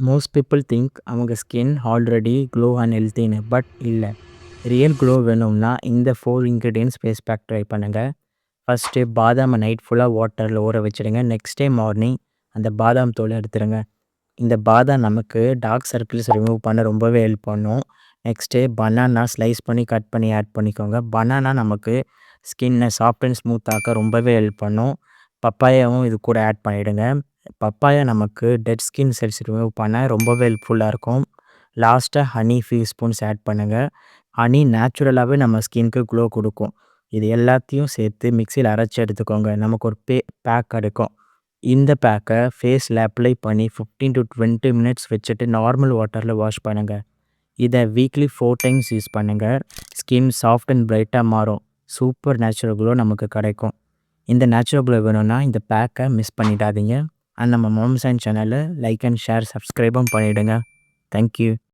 Most people think அவங்க skin already glow and ஹெல்த்தின்னு. But இல்லை. ரியல் க்ளோ வேணும்னா இந்த 4 இன்க்ரீடியன்ட்ஸ் ஃபேஸ் பேக் ட்ரை பண்ணுங்கள். ஃபஸ்ட்டு பாதாமை நைட் ஃபுல்லாக வாட்டரில் ஊற வச்சுடுங்க. நெக்ஸ்ட் டே மார்னிங் அந்த பாதாம் தோலை எடுத்துருங்க. இந்த பாதாம் நமக்கு டார்க் சர்க்கிள்ஸ் ரிமூவ் பண்ண ரொம்பவே ஹெல்ப் பண்ணும். நெக்ஸ்ட்டு பனானா ஸ்லைஸ் பண்ணி கட் பண்ணி ஆட் பண்ணிக்கோங்க. பனானா நமக்கு ஸ்கின்னை சாஃப்ட் அண்ட் ஸ்மூத் ஆக்க ரொம்பவே ஹெல்ப் பண்ணும். பப்பாயாவும் இது கூட ஆட் பண்ணிவிடுங்க. பப்பாயா நமக்கு டெட் ஸ்கின் செல்ஸ் ரிமூவ் பண்ண ரொம்பவே ஹெல்ப்ஃபுல்லாக இருக்கும். லாஸ்ட்டாக ஹனி ஃபியூ ஸ்பூன்ஸ் ஆட் பண்ணுங்கள். ஹனி நேச்சுரலாகவே நம்ம ஸ்கின்க்கு க்ளோ கொடுக்கும். இது எல்லாத்தையும் சேர்த்து மிக்சியில் அரைச்சி எடுத்துக்கோங்க. நமக்கு ஒரு பேக் கிடைக்கும். இந்த பேக்கை ஃபேஸில் அப்ளை பண்ணி 15 to 20 மினிட்ஸ் வச்சுட்டு நார்மல் வாட்டரில் வாஷ் பண்ணுங்கள். இதை வீக்லி 4 டைம்ஸ் யூஸ் பண்ணுங்கள். ஸ்கின் சாஃப்ட் அண்ட் பிரைட்டாக மாறும். சூப்பர் நேச்சுரல் க்ளோ நமக்கு கிடைக்கும். இந்த நேச்சுரல் க்ளோ வேணும்னா இந்த பேக்கை மிஸ் பண்ணிடாதீங்க. அண்ட் நம்ம மாம்ஸ் அண்ட் சேனலை லைக் அண்ட் ஷேர் சப்ஸ்கிரைபும் பண்ணிவிடுங்க. தேங்க்யூ.